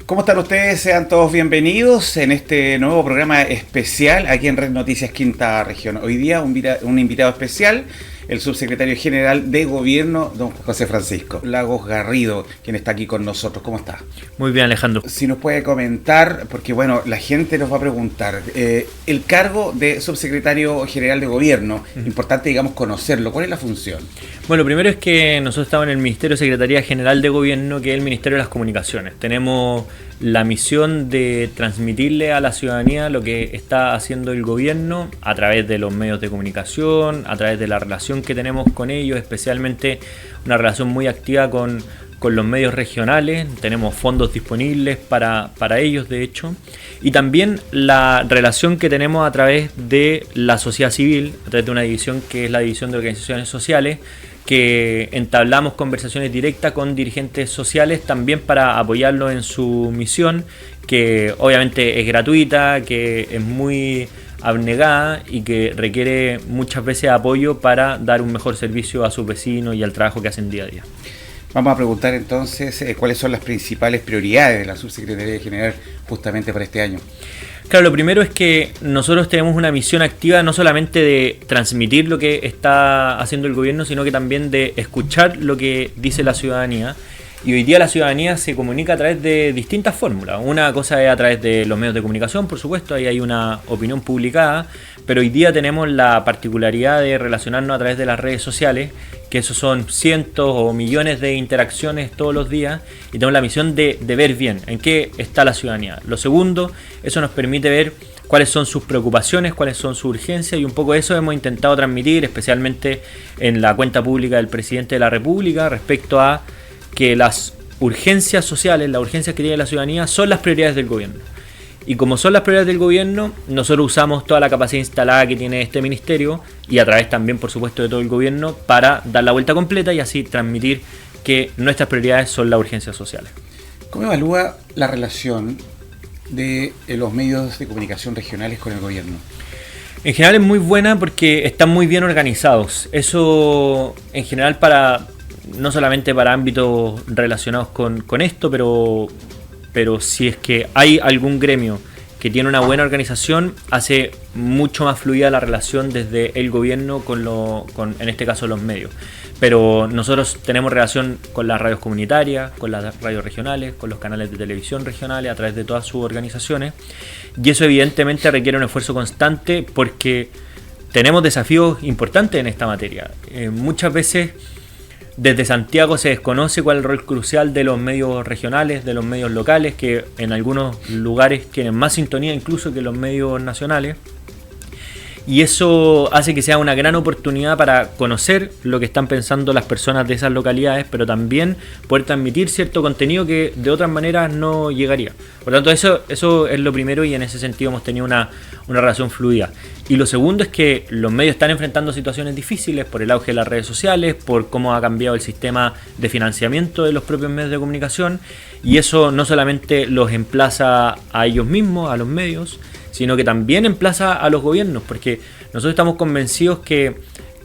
¿Cómo están ustedes? Sean todos bienvenidos en este nuevo programa especial aquí en Red Noticias Quinta Región. Hoy día un invitado especial, el subsecretario general de Gobierno, don José Francisco Lagos Garrido, quien está aquí con nosotros. ¿Cómo está? Muy bien, Alejandro. Si nos puede comentar, porque bueno, la gente nos va a preguntar, el cargo de subsecretario general de Gobierno, importante digamos conocerlo, ¿cuál es la función? Bueno, primero es que nosotros estamos en el Ministerio de Secretaría General de Gobierno, que es el Ministerio de las Comunicaciones. Tenemos la misión de transmitirle a la ciudadanía lo que está haciendo el gobierno a través de los medios de comunicación, a través de la relación que tenemos con ellos, especialmente una relación muy activa con los medios regionales. Tenemos fondos disponibles para ellos, de hecho, y también la relación que tenemos a través de la sociedad civil, a través de una división que es la División de Organizaciones Sociales, que entablamos conversaciones directas con dirigentes sociales también para apoyarlos en su misión, que obviamente es gratuita, que es muy abnegada y que requiere muchas veces apoyo para dar un mejor servicio a sus vecinos y al trabajo que hacen día a día. Vamos a preguntar entonces cuáles son las principales prioridades de la Subsecretaría General justamente para este año. Claro, lo primero es que nosotros tenemos una misión activa no solamente de transmitir lo que está haciendo el gobierno, sino que también de escuchar lo que dice la ciudadanía. Y hoy día la ciudadanía se comunica a través de distintas fórmulas. Una cosa es a través de los medios de comunicación, por supuesto, ahí hay una opinión publicada, pero hoy día tenemos la particularidad de relacionarnos a través de las redes sociales, que esos son cientos o millones de interacciones todos los días, y tenemos la misión de ver bien en qué está la ciudadanía. Lo segundo, eso nos permite ver cuáles son sus preocupaciones, cuáles son sus urgencias, y un poco eso hemos intentado transmitir, especialmente en la cuenta pública del presidente de la República, respecto a que las urgencias sociales, las urgencias que tiene la ciudadanía, son las prioridades del gobierno. Y como son las prioridades del gobierno, nosotros usamos toda la capacidad instalada que tiene este ministerio y a través también, por supuesto, de todo el gobierno para dar la vuelta completa y así transmitir que nuestras prioridades son las urgencias sociales. ¿Cómo evalúa la relación de los medios de comunicación regionales con el gobierno? En general es muy buena porque están muy bien organizados. Eso en general no solamente para ámbitos relacionados con esto, pero si es que hay algún gremio que tiene una buena organización, hace mucho más fluida la relación desde el gobierno con en este caso, los medios. Pero nosotros tenemos relación con las radios comunitarias, con las radios regionales, con los canales de televisión regionales, a través de todas sus organizaciones. Y eso evidentemente requiere un esfuerzo constante porque tenemos desafíos importantes en esta materia. Muchas veces desde Santiago se desconoce cuál es el rol crucial de los medios regionales, de los medios locales, que en algunos lugares tienen más sintonía incluso que los medios nacionales. Y eso hace que sea una gran oportunidad para conocer lo que están pensando las personas de esas localidades, pero también poder transmitir cierto contenido que de otras maneras no llegaría. Por lo tanto, eso es lo primero y en ese sentido hemos tenido una relación fluida. Y lo segundo es que los medios están enfrentando situaciones difíciles por el auge de las redes sociales, por cómo ha cambiado el sistema de financiamiento de los propios medios de comunicación, y eso no solamente los emplaza a ellos mismos, a los medios, sino que también emplaza a los gobiernos, porque nosotros estamos convencidos que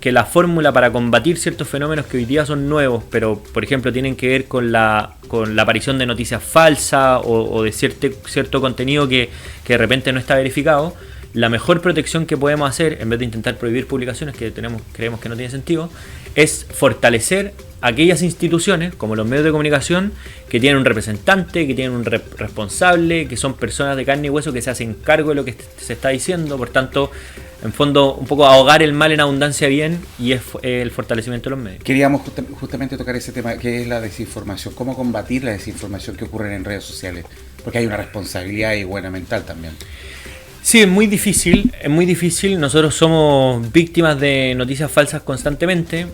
la fórmula para combatir ciertos fenómenos que hoy día son nuevos, pero por ejemplo tienen que ver con la aparición de noticias falsas o de cierto contenido que de repente no está verificado, la mejor protección que podemos hacer, en vez de intentar prohibir publicaciones que creemos que no tiene sentido, es fortalecer aquellas instituciones, como los medios de comunicación, que tienen un representante, que tienen un responsable, que son personas de carne y hueso que se hacen cargo de lo que se está diciendo. Por tanto, en fondo, un poco ahogar el mal en abundancia bien, y es el fortalecimiento de los medios. Queríamos justamente tocar ese tema, que es la desinformación. ¿Cómo combatir la desinformación que ocurre en redes sociales? Porque hay una responsabilidad y mental también. Sí, es muy difícil. Nosotros somos víctimas de noticias falsas constantemente,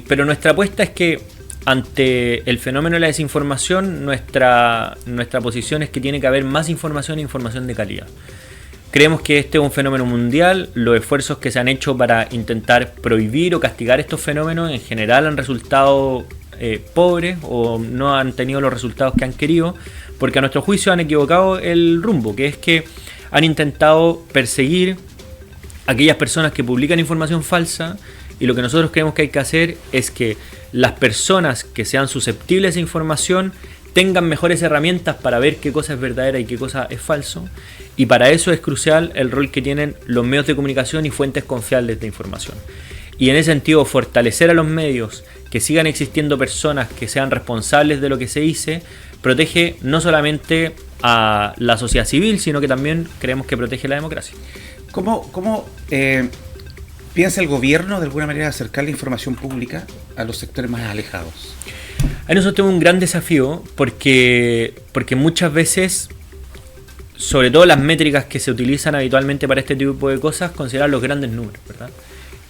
pero nuestra apuesta es que ante el fenómeno de la desinformación, nuestra posición es que tiene que haber más información e información de calidad. Creemos que este es un fenómeno mundial. Los esfuerzos que se han hecho para intentar prohibir o castigar estos fenómenos en general han resultado pobres o no han tenido los resultados que han querido, porque a nuestro juicio han equivocado el rumbo, que es que han intentado perseguir a aquellas personas que publican información falsa, y lo que nosotros creemos que hay que hacer es que las personas que sean susceptibles de información tengan mejores herramientas para ver qué cosa es verdadera y qué cosa es falso, y para eso es crucial el rol que tienen los medios de comunicación y fuentes confiables de información. Y en ese sentido, fortalecer a los medios, que sigan existiendo personas que sean responsables de lo que se dice, protege no solamente a la sociedad civil, sino que también creemos que protege la democracia. ¿Cómo piensa el gobierno de alguna manera acercar la información pública a los sectores más alejados? Ahí nosotros tenemos un gran desafío porque muchas veces, sobre todo las métricas que se utilizan habitualmente para este tipo de cosas, consideran los grandes números, ¿verdad?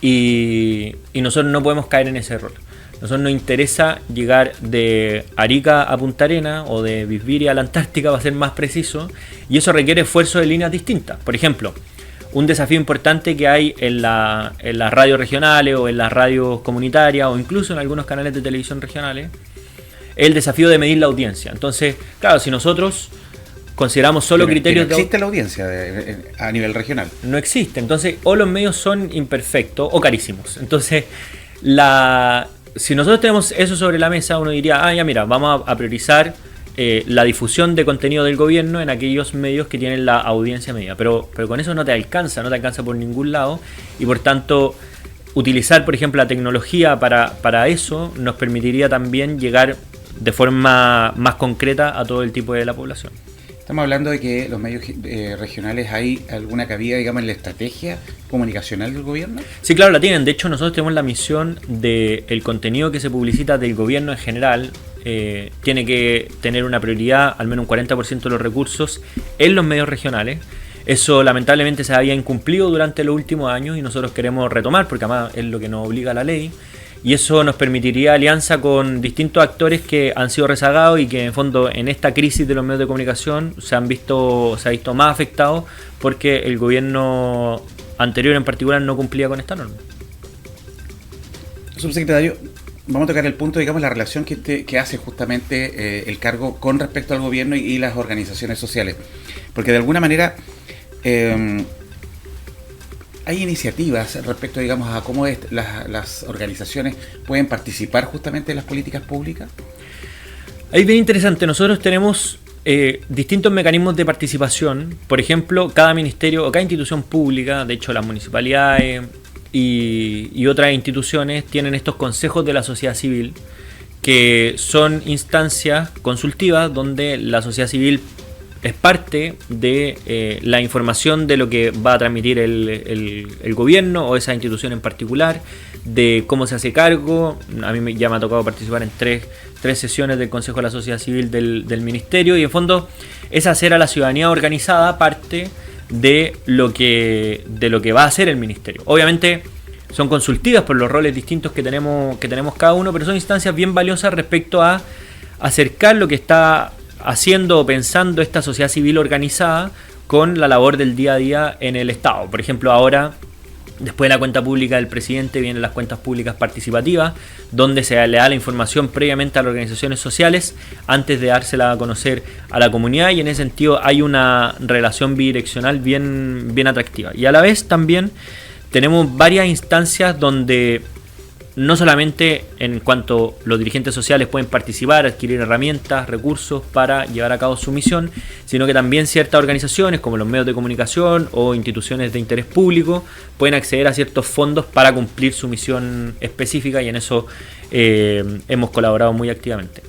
Y nosotros no podemos caer en ese error. Nosotros nos interesa llegar de Arica a Punta Arenas o de Bisbiri a la Antártica, va a ser más preciso, y eso requiere esfuerzo de líneas distintas. Por ejemplo, un desafío importante que hay en las radios regionales o en las radios comunitarias o incluso en algunos canales de televisión regionales es el desafío de medir la audiencia. Entonces, claro, si nosotros consideramos solo criterios no existe la audiencia a nivel regional. No existe. Entonces, o los medios son imperfectos o carísimos. Entonces, si nosotros tenemos eso sobre la mesa, uno diría, ya mira, vamos a priorizar la difusión de contenido del gobierno en aquellos medios que tienen la audiencia media. Pero con eso no te alcanza por ningún lado. Y por tanto, utilizar, por ejemplo, la tecnología para eso nos permitiría también llegar de forma más concreta a todo el tipo de la población. Estamos hablando de que los medios regionales, ¿hay alguna cabida, digamos, en la estrategia comunicacional del gobierno? Sí, claro, la tienen. De hecho, nosotros tenemos la misión de el contenido que se publicita del gobierno en general tiene que tener una prioridad, al menos un 40% de los recursos, en los medios regionales. Eso lamentablemente se había incumplido durante los últimos años y nosotros queremos retomar, porque además es lo que nos obliga la ley. Y eso nos permitiría alianza con distintos actores que han sido rezagados y que en fondo en esta crisis de los medios de comunicación se ha visto más afectados porque el gobierno anterior en particular no cumplía con esta norma. Subsecretario, vamos a tocar el punto, digamos, la relación que hace justamente el cargo con respecto al gobierno y las organizaciones sociales. Porque de alguna manera hay iniciativas respecto, digamos, a cómo las organizaciones pueden participar justamente en las políticas públicas. Ahí es bien interesante. Nosotros tenemos distintos mecanismos de participación. Por ejemplo, cada ministerio o cada institución pública, de hecho las municipalidades y otras instituciones tienen estos consejos de la sociedad civil, que son instancias consultivas donde la sociedad civil es parte de la información de lo que va a transmitir el gobierno o esa institución en particular, de cómo se hace cargo. A mí ya me ha tocado participar en tres sesiones del Consejo de la Sociedad Civil del Ministerio, y en fondo es hacer a la ciudadanía organizada parte de lo que va a hacer el Ministerio. Obviamente son consultivas por los roles distintos que tenemos cada uno, pero son instancias bien valiosas respecto a acercar lo que está haciendo o pensando esta sociedad civil organizada con la labor del día a día en el Estado. Por ejemplo, ahora, después de la cuenta pública del presidente, vienen las cuentas públicas participativas, donde se le da la información previamente a las organizaciones sociales antes de dársela a conocer a la comunidad, y en ese sentido hay una relación bidireccional bien atractiva. Y a la vez también tenemos varias instancias donde no solamente en cuanto los dirigentes sociales pueden participar, adquirir herramientas, recursos para llevar a cabo su misión, sino que también ciertas organizaciones como los medios de comunicación o instituciones de interés público pueden acceder a ciertos fondos para cumplir su misión específica, y en eso hemos colaborado muy activamente.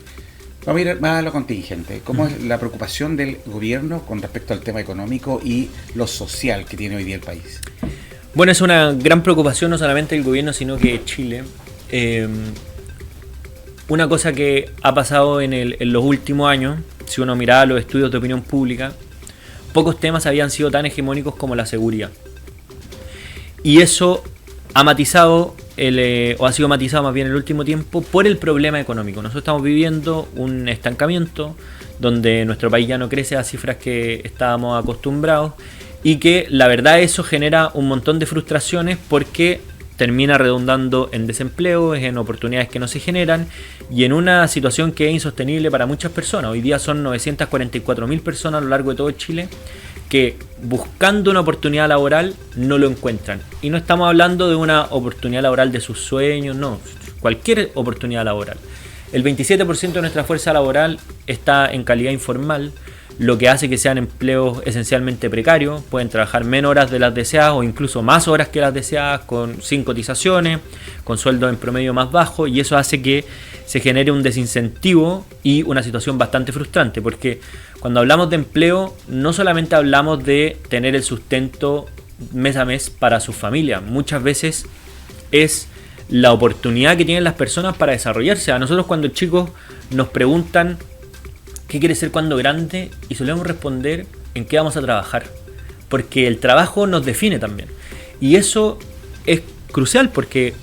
Vamos a ir más a lo contingente. ¿Cómo es la preocupación del gobierno con respecto al tema económico y lo social que tiene hoy día el país? Bueno, es una gran preocupación no solamente del gobierno, sino que de Chile. Una cosa que ha pasado en los últimos años, si uno miraba los estudios de opinión pública, pocos temas habían sido tan hegemónicos como la seguridad. Y eso ha matizado, o ha sido matizado más bien en el último tiempo, por el problema económico. Nosotros estamos viviendo un estancamiento donde nuestro país ya no crece a cifras que estábamos acostumbrados, y que la verdad eso genera un montón de frustraciones porque termina redundando en desempleo, en oportunidades que no se generan y en una situación que es insostenible para muchas personas. Hoy día son 944.000 personas a lo largo de todo Chile que buscando una oportunidad laboral no lo encuentran. Y no estamos hablando de una oportunidad laboral de sus sueños, no, cualquier oportunidad laboral. El 27% de nuestra fuerza laboral está en calidad informal, lo que hace que sean empleos esencialmente precarios. Pueden trabajar menos horas de las deseadas o incluso más horas que las deseadas, sin cotizaciones, con sueldos en promedio más bajos, y eso hace que se genere un desincentivo y una situación bastante frustrante, porque cuando hablamos de empleo no solamente hablamos de tener el sustento mes a mes para su familia, muchas veces es la oportunidad que tienen las personas para desarrollarse. A nosotros cuando chicos nos preguntan ¿qué quieres ser cuando grande? Y solemos responder en qué vamos a trabajar, porque el trabajo nos define también. Y eso es crucial, porque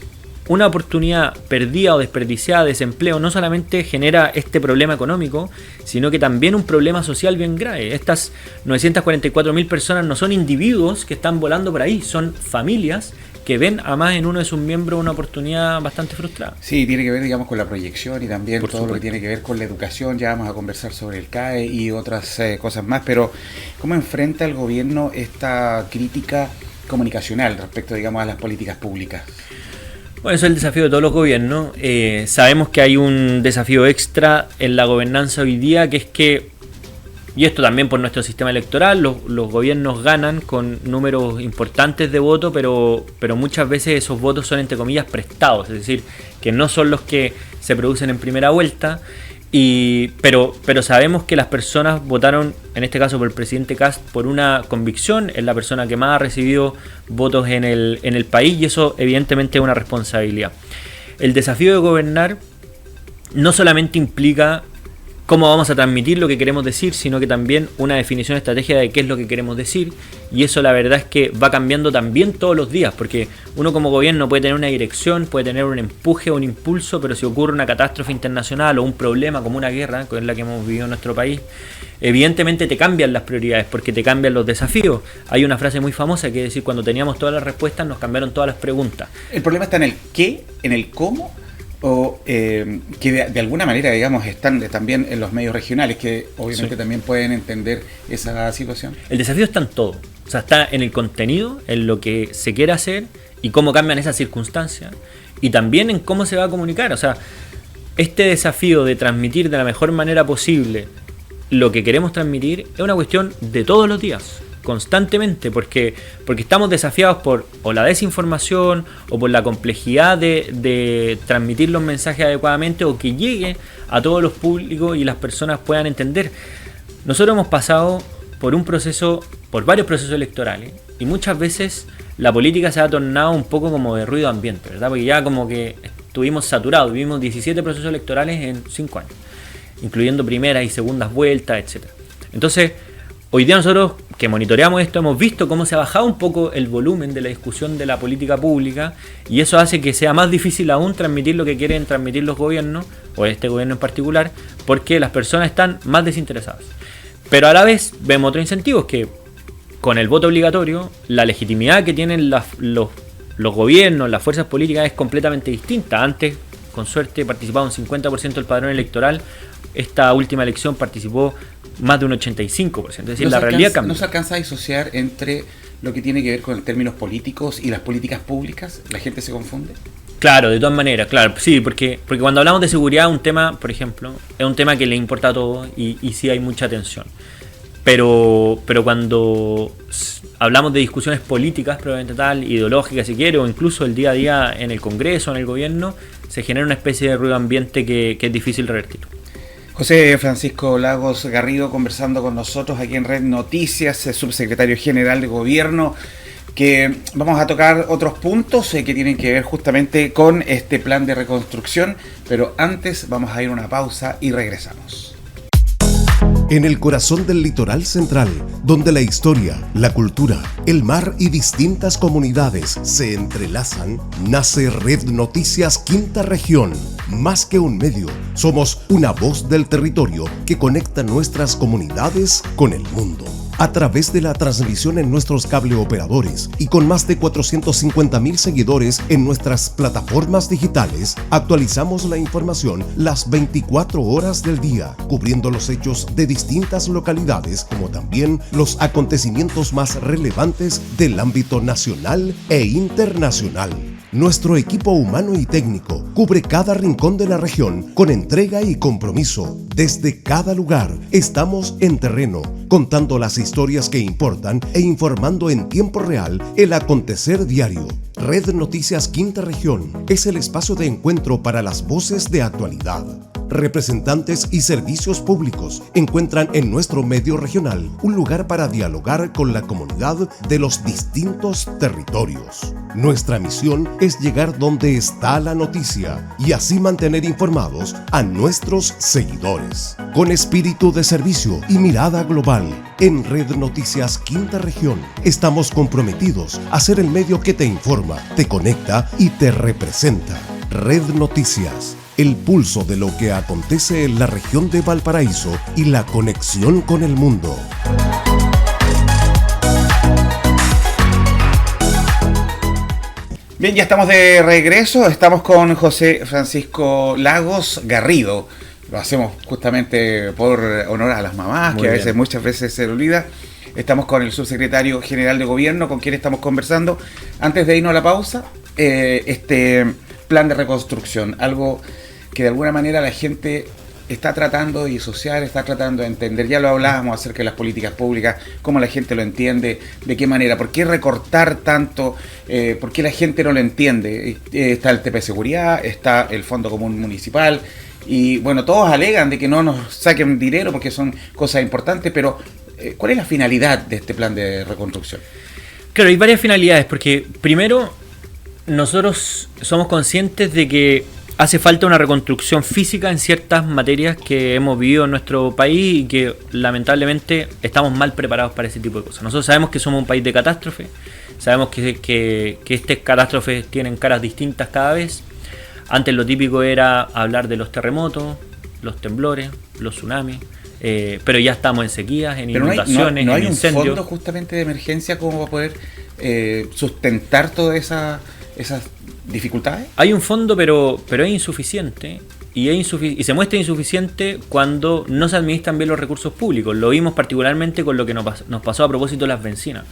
una oportunidad perdida o desperdiciada de desempleo no solamente genera este problema económico, sino que también un problema social bien grave. Estas 944.000 personas no son individuos que están volando por ahí, son familias que ven además en uno de sus miembros una oportunidad bastante frustrada. Sí, tiene que ver, digamos, con la proyección y también Por todo supuesto. lo que tiene que ver con la educación. Ya vamos a conversar sobre el CAE y otras cosas más, pero ¿cómo enfrenta el gobierno esta crítica comunicacional respecto, digamos, a las políticas públicas? Bueno, eso es el desafío de todos los gobiernos. Sabemos que hay un desafío extra en la gobernanza hoy día, que es que, y esto también por nuestro sistema electoral, los gobiernos ganan con números importantes de votos, pero muchas veces esos votos son, entre comillas, prestados, es decir, que no son los que se producen en primera vuelta, pero sabemos que las personas votaron, en este caso por el presidente Kast, por una convicción, es la persona que más ha recibido votos en el país, y eso evidentemente es una responsabilidad. El desafío de gobernar no solamente implica cómo vamos a transmitir lo que queremos decir, sino que también una definición estratégica de qué es lo que queremos decir, y eso la verdad es que va cambiando también todos los días, porque uno como gobierno puede tener una dirección, puede tener un empuje, un impulso, pero si ocurre una catástrofe internacional o un problema como una guerra, que es la que hemos vivido en nuestro país, evidentemente te cambian las prioridades, porque te cambian los desafíos. Hay una frase muy famosa que es decir, cuando teníamos todas las respuestas nos cambiaron todas las preguntas. El problema está en el qué, en el cómo, o que de alguna manera, digamos, están también en los medios regionales, que obviamente Sí. también pueden entender esa situación. El desafío está en todo, o sea, está en el contenido, en lo que se quiere hacer y cómo cambian esas circunstancias, y también en cómo se va a comunicar. O sea, este desafío de transmitir de la mejor manera posible lo que queremos transmitir es una cuestión de todos los días, constantemente, porque estamos desafiados por o la desinformación o por la complejidad de transmitir los mensajes adecuadamente o que llegue a todos los públicos y las personas puedan entender. Nosotros hemos pasado por varios procesos electorales, y muchas veces la política se ha tornado un poco como de ruido ambiente, ¿verdad? Porque ya como que estuvimos saturados, vivimos 17 procesos electorales en 5 años, incluyendo primeras y segundas vueltas, etc. Entonces, hoy día nosotros que monitoreamos esto hemos visto cómo se ha bajado un poco el volumen de la discusión de la política pública, y eso hace que sea más difícil aún transmitir lo que quieren transmitir los gobiernos, o este gobierno en particular, porque las personas están más desinteresadas. Pero a la vez vemos otros incentivos, que con el voto obligatorio la legitimidad que tienen los gobiernos, las fuerzas políticas es completamente distinta. Antes, con suerte, participaba un 50% del padrón electoral. Esta última elección participó más de un 85%. Es decir, la realidad cambia. ¿No se alcanza a disociar entre lo que tiene que ver con términos políticos y las políticas públicas? ¿La gente se confunde? Claro, de todas maneras, claro, sí, porque cuando hablamos de seguridad, un tema, por ejemplo, es un tema que le importa a todos y sí hay mucha tensión. Pero cuando hablamos de discusiones políticas, probablemente tal, ideológicas si quiere, o incluso el día a día en el Congreso, en el gobierno, se genera una especie de ruido ambiente que es difícil revertir. José Francisco Lagos Garrido conversando con nosotros aquí en Red Noticias, subsecretario general de Gobierno, que vamos a tocar otros puntos que tienen que ver justamente con este plan de reconstrucción, pero antes vamos a ir a una pausa y regresamos. En el corazón del litoral central, donde la historia, la cultura, el mar y distintas comunidades se entrelazan, nace Red Noticias Quinta Región. Más que un medio, somos una voz del territorio que conecta nuestras comunidades con el mundo. A través de la transmisión en nuestros cableoperadores y con más de 450.000 seguidores en nuestras plataformas digitales, actualizamos la información las 24 horas del día, cubriendo los hechos de distintas localidades, como también los acontecimientos más relevantes del ámbito nacional e internacional. Nuestro equipo humano y técnico cubre cada rincón de la región con entrega y compromiso. Desde cada lugar estamos en terreno, contando las historias que importan e informando en tiempo real el acontecer diario. Red Noticias Quinta Región es el espacio de encuentro para las voces de actualidad. Representantes y servicios públicos encuentran en nuestro medio regional un lugar para dialogar con la comunidad de los distintos territorios. Nuestra misión es llegar donde está la noticia y así mantener informados a nuestros seguidores. Con espíritu de servicio y mirada global, en Red Noticias Quinta Región estamos comprometidos a ser el medio que te informa, te conecta y te representa. Red Noticias, el pulso de lo que acontece en la región de Valparaíso y la conexión con el mundo. Bien, ya estamos de regreso, estamos con José Francisco Lagos Garrido. Lo hacemos justamente por honor a las mamás, muy que a veces, muchas veces se le olvida. Estamos con el subsecretario general de gobierno, con quien estamos conversando. Antes de irnos a la pausa, este plan de reconstrucción, algo que de alguna manera la gente está tratando de disociar, está tratando de entender. Ya lo hablábamos acerca de las políticas públicas, cómo la gente lo entiende, de qué manera, por qué recortar tanto, por qué la gente no lo entiende. Está el TP Seguridad, está el Fondo Común Municipal, y bueno, todos alegan de que no nos saquen dinero porque son cosas importantes, pero ¿cuál es la finalidad de este plan de reconstrucción? Claro, hay varias finalidades, porque primero, nosotros somos conscientes de que hace falta una reconstrucción física en ciertas materias que hemos vivido en nuestro país y que lamentablemente estamos mal preparados para ese tipo de cosas. Nosotros sabemos que somos un país de catástrofe, sabemos que estas catástrofes tienen caras distintas cada vez. Antes lo típico era hablar de los terremotos, los temblores, los tsunamis, pero ya estamos en sequías, en inundaciones, no hay en incendios. un fondo justamente de emergencia como para poder sustentar todas esas dificultades. Hay un fondo, pero es insuficiente. Y se muestra insuficiente cuando no se administran bien los recursos públicos. Lo vimos particularmente con lo que nos pasó a propósito de las bencinas.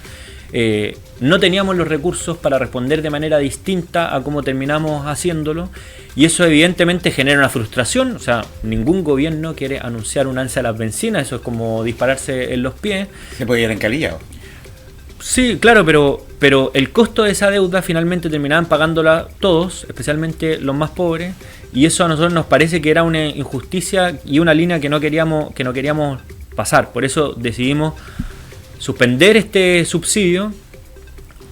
No teníamos los recursos para responder de manera distinta a cómo terminamos haciéndolo, y eso evidentemente genera una frustración. O sea, ningún gobierno quiere anunciar un alza de las bencinas, eso es como dispararse en los pies. Se puede ir encalillado. Sí, claro, pero el costo de esa deuda finalmente terminaban pagándola todos, especialmente los más pobres, y eso a nosotros nos parece que era una injusticia y una línea que no queríamos pasar. Por eso decidimos suspender este subsidio,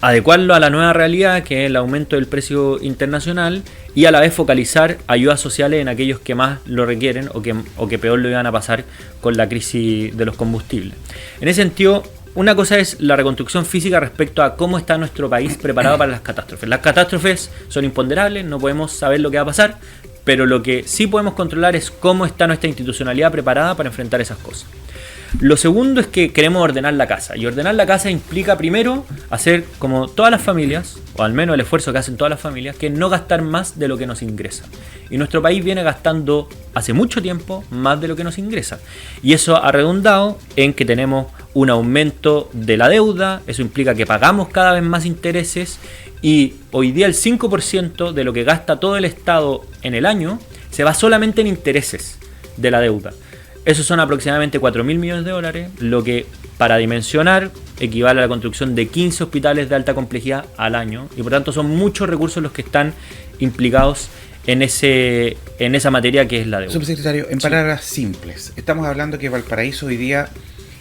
adecuarlo a la nueva realidad, que es el aumento del precio internacional, y a la vez focalizar ayudas sociales en aquellos que más lo requieren o que peor lo iban a pasar con la crisis de los combustibles. En ese sentido, una cosa es la reconstrucción física respecto a cómo está nuestro país preparado para las catástrofes. Las catástrofes son imponderables, no podemos saber lo que va a pasar, pero lo que sí podemos controlar es cómo está nuestra institucionalidad preparada para enfrentar esas cosas. Lo segundo es que queremos ordenar la casa, y ordenar la casa implica primero hacer como todas las familias, o al menos el esfuerzo que hacen todas las familias, que es no gastar más de lo que nos ingresa. Y nuestro país viene gastando hace mucho tiempo más de lo que nos ingresa, y eso ha redundado en que tenemos un aumento de la deuda. Eso implica que pagamos cada vez más intereses, y hoy día el 5% de lo que gasta todo el Estado en el año se va solamente en intereses de la deuda. Esos son aproximadamente 4.000 millones de dólares, lo que para dimensionar equivale a la construcción de 15 hospitales de alta complejidad al año, y por tanto son muchos recursos los que están implicados en esa materia que es la deuda. Subsecretario, en palabras simples, estamos hablando que Valparaíso hoy día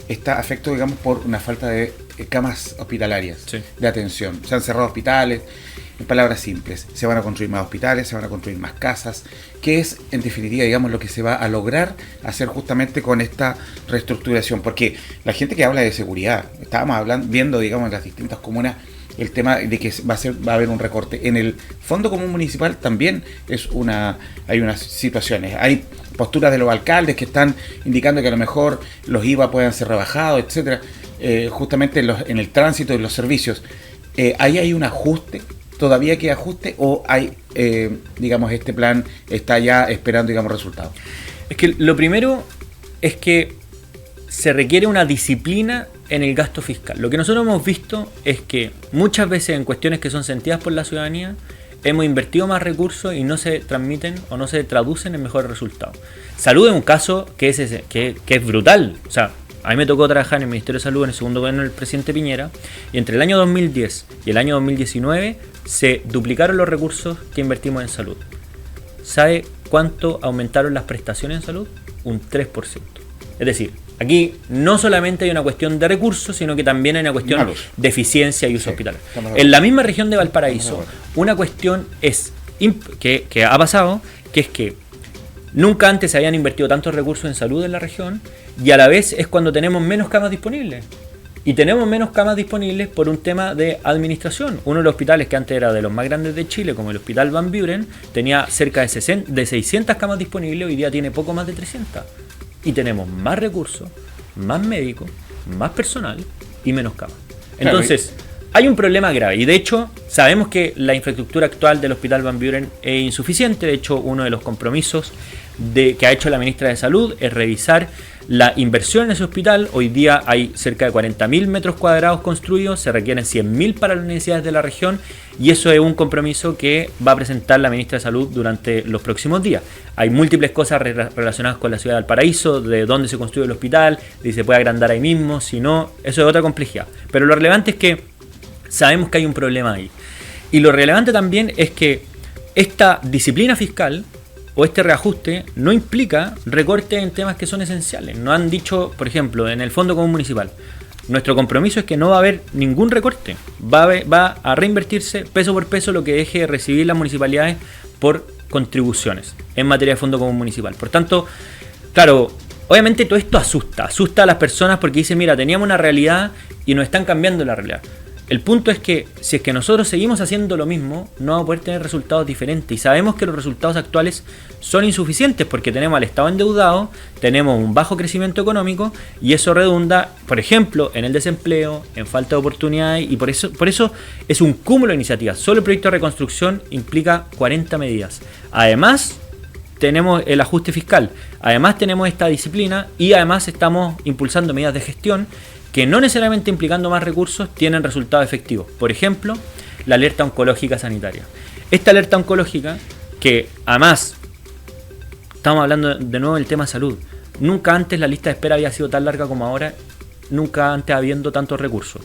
está afectado, digamos, por una falta de camas hospitalarias, sí, de atención. Se han cerrado hospitales. En palabras simples, se van a construir más hospitales, se van a construir más casas, que es, en definitiva, digamos, lo que se va a lograr hacer justamente con esta reestructuración. Porque la gente que habla de seguridad, estábamos viendo, digamos, en las distintas comunas, el tema de que va a haber un recorte. En el Fondo Común Municipal también hay unas situaciones. Hay posturas de los alcaldes que están indicando que a lo mejor los IVA puedan ser rebajados, etcétera, justamente en el tránsito y los servicios. Ahí hay un ajuste. ¿Todavía queda ajuste o hay, digamos, este plan está ya esperando, digamos, resultados? Es que lo primero es que se requiere una disciplina en el gasto fiscal. Lo que nosotros hemos visto es que muchas veces en cuestiones que son sentidas por la ciudadanía, hemos invertido más recursos y no se transmiten o no se traducen en mejores resultados. Salud es un caso que es brutal. O sea, a mí me tocó trabajar en el Ministerio de Salud en el segundo gobierno del presidente Piñera, y entre el año 2010 y el año 2019 se duplicaron los recursos que invertimos en salud. ¿Sabe cuánto aumentaron las prestaciones en salud? Un 3%. Es decir, aquí no solamente hay una cuestión de recursos, sino que también hay una cuestión de eficiencia y uso hospitalario. En la misma región de Valparaíso, una cuestión es que ha pasado, que es que nunca antes se habían invertido tantos recursos en salud en la región, y a la vez es cuando tenemos menos camas disponibles. Y tenemos menos camas disponibles por un tema de administración. Uno de los hospitales que antes era de los más grandes de Chile, como el Hospital Van Buren, tenía cerca de 600 camas disponibles, hoy día tiene poco más de 300. Y tenemos más recursos, más médicos, más personal y menos camas. Entonces, hay un problema grave. Y de hecho, sabemos que la infraestructura actual del Hospital Van Buren es insuficiente. De hecho, uno de los compromisos que ha hecho la ministra de Salud es revisar la inversión en ese hospital. Hoy día hay cerca de 40.000 metros cuadrados construidos, se requieren 100.000 para las universidades de la región, y eso es un compromiso que va a presentar la ministra de Salud durante los próximos días. Hay múltiples cosas relacionadas con la ciudad de Valparaíso, de dónde se construye el hospital, de si se puede agrandar ahí mismo, si no, eso es otra complejidad. Pero lo relevante es que sabemos que hay un problema ahí. Y lo relevante también es que esta disciplina fiscal o este reajuste no implica recortes en temas que son esenciales. Nos han dicho, por ejemplo, en el Fondo Común Municipal, nuestro compromiso es que no va a haber ningún recorte. Va a reinvertirse peso por peso lo que deje de recibir las municipalidades por contribuciones en materia de Fondo Común Municipal. Por tanto, claro, obviamente todo esto asusta a las personas porque dicen, mira, teníamos una realidad y nos están cambiando la realidad. El punto es que si es que nosotros seguimos haciendo lo mismo, no vamos a poder tener resultados diferentes. Y sabemos que los resultados actuales son insuficientes porque tenemos al Estado endeudado, tenemos un bajo crecimiento económico y eso redunda, por ejemplo, en el desempleo, en falta de oportunidades, y por eso es un cúmulo de iniciativas. Solo el proyecto de reconstrucción implica 40 medidas. Además, tenemos el ajuste fiscal, además tenemos esta disciplina y además estamos impulsando medidas de gestión que no necesariamente implicando más recursos tienen resultados efectivos. Por ejemplo, la alerta oncológica sanitaria. Esta alerta oncológica, que además, estamos hablando de nuevo del tema salud, nunca antes la lista de espera había sido tan larga como ahora, nunca antes habiendo tantos recursos.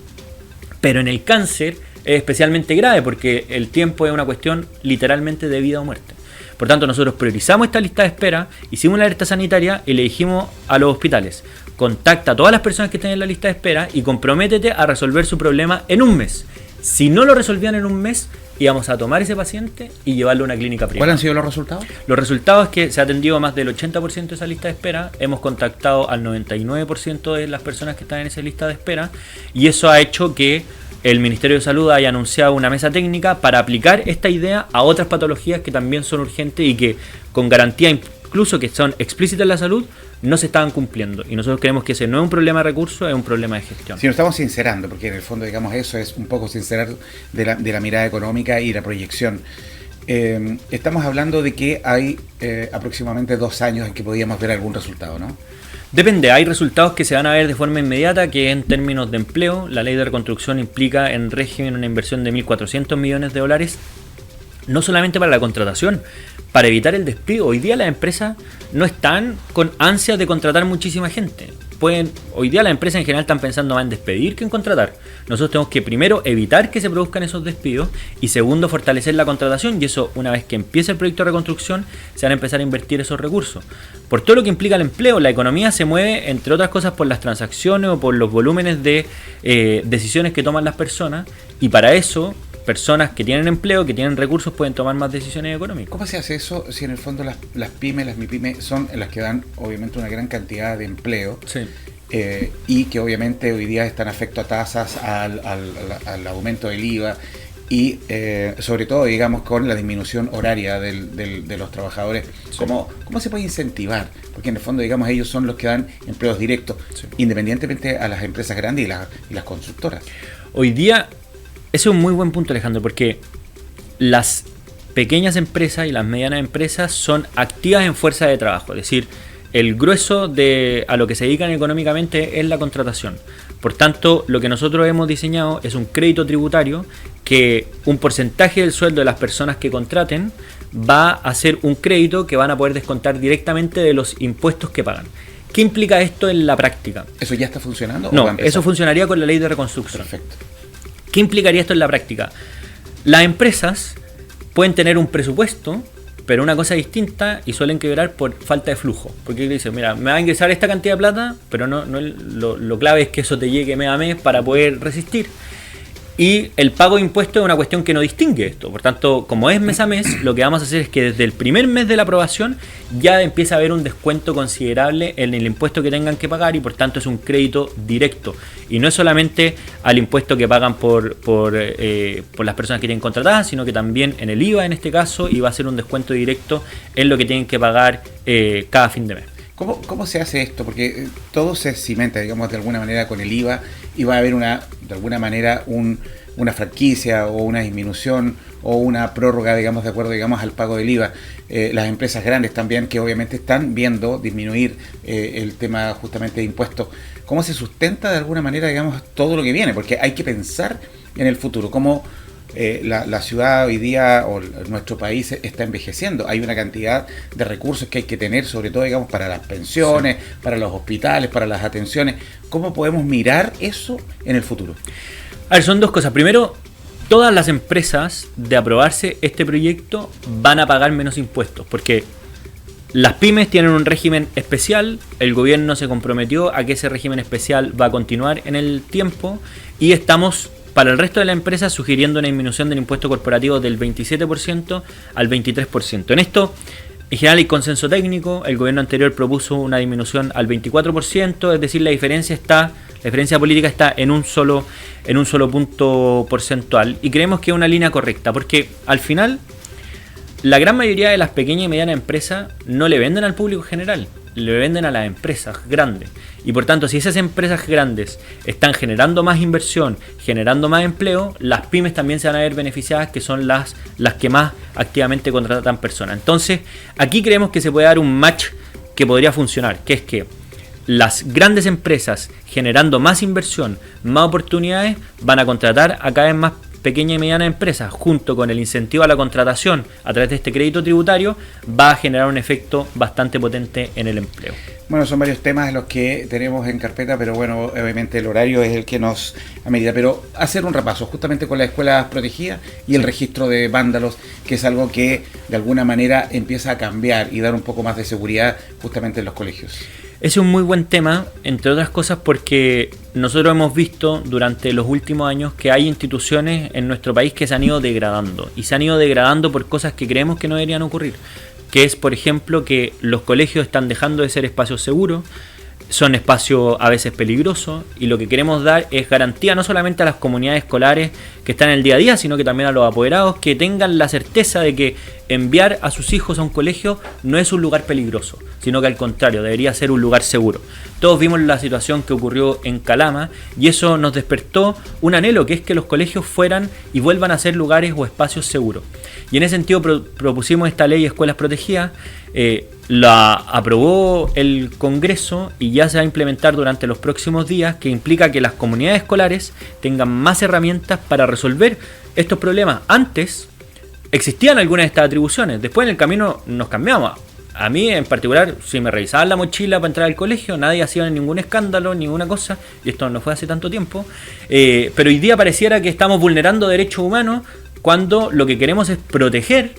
Pero en el cáncer es especialmente grave porque el tiempo es una cuestión literalmente de vida o muerte. Por tanto, nosotros priorizamos esta lista de espera, hicimos la alerta sanitaria y le dijimos a los hospitales: contacta a todas las personas que estén en la lista de espera y comprométete a resolver su problema en un mes. Si no lo resolvían en un mes, íbamos a tomar ese paciente y llevarlo a una clínica privada. ¿Cuáles han sido los resultados? Los resultados es que se ha atendido más del 80% de esa lista de espera, hemos contactado al 99% de las personas que están en esa lista de espera, y eso ha hecho que el Ministerio de Salud haya anunciado una mesa técnica para aplicar esta idea a otras patologías que también son urgentes y que con garantía incluso que son explícitas en la salud no se estaban cumpliendo. Y nosotros creemos que ese no es un problema de recursos, es un problema de gestión. Si nos estamos sincerando, porque en el fondo, digamos, eso es un poco sincerar de la mirada económica y la proyección. Estamos hablando de que hay aproximadamente 2 años en que podíamos ver algún resultado, ¿no? Depende, hay resultados que se van a ver de forma inmediata, que en términos de empleo, la ley de reconstrucción implica en régimen una inversión de $1.400 millones, no solamente para la contratación, para evitar el despido. Hoy día las empresas no están con ansias de contratar muchísima gente. Hoy día las empresas en general están pensando más en despedir que en contratar. Nosotros tenemos que primero evitar que se produzcan esos despidos y segundo fortalecer la contratación, y eso una vez que empiece el proyecto de reconstrucción se van a empezar a invertir esos recursos. Por todo lo que implica el empleo, la economía se mueve entre otras cosas por las transacciones o por los volúmenes de decisiones que toman las personas, y para eso personas que tienen empleo, que tienen recursos, pueden tomar más decisiones económicas. ¿Cómo se hace eso si en el fondo las pymes, las MIPYME son las que dan obviamente una gran cantidad de empleo? Sí. Y que obviamente hoy día están afectos a tasas, al aumento del IVA y sobre todo, digamos, con la disminución horaria de los trabajadores? Sí. ¿Cómo se puede incentivar? Porque en el fondo, digamos, ellos son los que dan empleos directos, sí, independientemente a las empresas grandes y las constructoras. Hoy día, ese es un muy buen punto, Alejandro, porque las pequeñas empresas y las medianas empresas son activas en fuerza de trabajo, es decir, el grueso de a lo que se dedican económicamente es la contratación. Por tanto, lo que nosotros hemos diseñado es un crédito tributario que un porcentaje del sueldo de las personas que contraten va a ser un crédito que van a poder descontar directamente de los impuestos que pagan. ¿Qué implica esto en la práctica? ¿Eso ya está funcionando? No, eso funcionaría con la ley de reconstrucción. Perfecto. ¿Qué implicaría esto en la práctica? Las empresas pueden tener un presupuesto, pero una cosa distinta, y suelen quebrar por falta de flujo. Porque dicen, mira, me va a ingresar esta cantidad de plata, pero lo clave es que eso te llegue mes a mes para poder resistir. Y el pago de impuestos es una cuestión que no distingue esto. Por tanto, como es mes a mes, lo que vamos a hacer es que desde el primer mes de la aprobación ya empieza a haber un descuento considerable en el impuesto que tengan que pagar, y por tanto es un crédito directo. Y no es solamente al impuesto que pagan por las personas que tienen contratadas, sino que también en el IVA en este caso, y va a ser un descuento directo en lo que tienen que pagar cada fin de mes. ¿Cómo se hace esto? Porque todo se cimenta, digamos, de alguna manera con el IVA, y va a haber de alguna manera una franquicia o una disminución o una prórroga, digamos, de acuerdo, digamos, al pago del IVA. Las empresas grandes también, que obviamente están viendo disminuir el tema justamente de impuestos. ¿Cómo se sustenta de alguna manera, digamos, todo lo que viene? Porque hay que pensar en el futuro, cómo la ciudad hoy día o nuestro país está envejeciendo. Hay una cantidad de recursos que hay que tener, sobre todo, digamos, para las pensiones, sí, para los hospitales, para las atenciones. ¿Cómo podemos mirar eso en el futuro? A ver, son dos cosas. Primero, todas las empresas, de aprobarse este proyecto, van a pagar menos impuestos, porque las pymes tienen un régimen especial, el gobierno se comprometió a que ese régimen especial va a continuar en el tiempo, y estamos, para el resto de la empresa, sugiriendo una disminución del impuesto corporativo del 27% al 23%. En esto, en general, hay consenso técnico. El gobierno anterior propuso una disminución al 24%, es decir, la diferencia política está en un solo punto porcentual, y creemos que es una línea correcta, porque al final la gran mayoría de las pequeñas y medianas empresas no le venden al público general, le venden a las empresas grandes. Y por tanto, si esas empresas grandes están generando más inversión, generando más empleo, las pymes también se van a ver beneficiadas, que son las que más activamente contratan personas. Entonces, aquí creemos que se puede dar un match que podría funcionar, que es que las grandes empresas, generando más inversión, más oportunidades, van a contratar a cada vez más pequeñas y medianas empresas, junto con el incentivo a la contratación a través de este crédito tributario, va a generar un efecto bastante potente en el empleo. Bueno, son varios temas los que tenemos en carpeta, pero bueno, obviamente el horario es el que nos amerita. Pero hacer un repaso justamente con las escuelas protegidas y el registro de vándalos, que es algo que de alguna manera empieza a cambiar y dar un poco más de seguridad justamente en los colegios. Ese es un muy buen tema, entre otras cosas porque nosotros hemos visto durante los últimos años que hay instituciones en nuestro país que se han ido degradando, y se han ido degradando por cosas que creemos que no deberían ocurrir, que es, por ejemplo, que los colegios están dejando de ser espacios seguros, son espacios a veces peligrosos, y lo que queremos dar es garantía no solamente a las comunidades escolares que están en el día a día, sino que también a los apoderados, que tengan la certeza de que enviar a sus hijos a un colegio no es un lugar peligroso, sino que al contrario, debería ser un lugar seguro. Todos vimos la situación que ocurrió en Calama, y eso nos despertó un anhelo, que es que los colegios fueran y vuelvan a ser lugares o espacios seguros. Y en ese sentido propusimos esta ley de escuelas protegidas, la aprobó el Congreso y ya se va a implementar durante los próximos días, que implica que las comunidades escolares tengan más herramientas para resolver estos problemas. Antes existían algunas de estas atribuciones, después en el camino nos cambiamos. A mí en particular, si me revisaban la mochila para entrar al colegio, nadie hacía ningún escándalo, ninguna cosa, y esto no fue hace tanto tiempo, pero hoy día pareciera que estamos vulnerando derechos humanos, cuando lo que queremos es proteger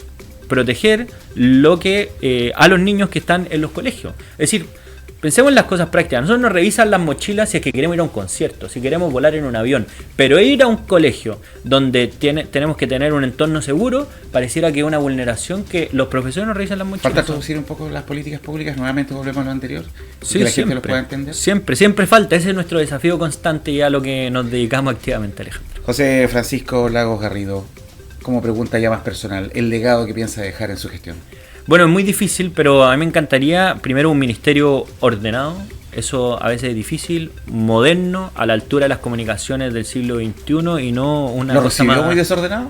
lo que a los niños que están en los colegios. Es decir, pensemos en las cosas prácticas. Nosotros nos revisan las mochilas si es que queremos ir a un concierto, si queremos volar en un avión, pero ir a un colegio donde tenemos que tener un entorno seguro, pareciera que es una vulneración que los profesores nos revisan las mochilas. ¿Falta traducir un poco las políticas públicas? Nuevamente volvemos a lo anterior. Sí, que la siempre, gente lo pueda entender. Siempre falta. Ese es nuestro desafío constante y a lo que nos dedicamos activamente, Alejandro. José Francisco Lagos Garrido, como pregunta ya más personal, el legado que piensa dejar en su gestión. Bueno, es muy difícil, pero a mí me encantaría primero un ministerio ordenado, eso a veces es difícil, moderno, a la altura de las comunicaciones del siglo XXI y no una ¿Lo cosa recibió más... muy desordenado?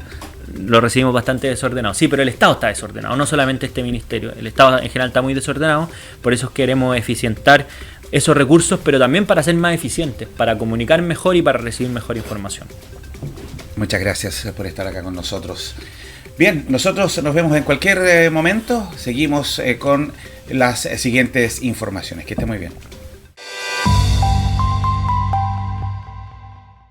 lo recibimos bastante desordenado. Sí, pero el Estado está desordenado, no solamente este ministerio. El Estado en general está muy desordenado, por eso queremos eficientar esos recursos, pero también para ser más eficientes, para comunicar mejor y para recibir mejor información. Muchas gracias por estar acá con nosotros. Bien, nosotros nos vemos en cualquier momento. Seguimos con las siguientes informaciones. Que esté muy bien.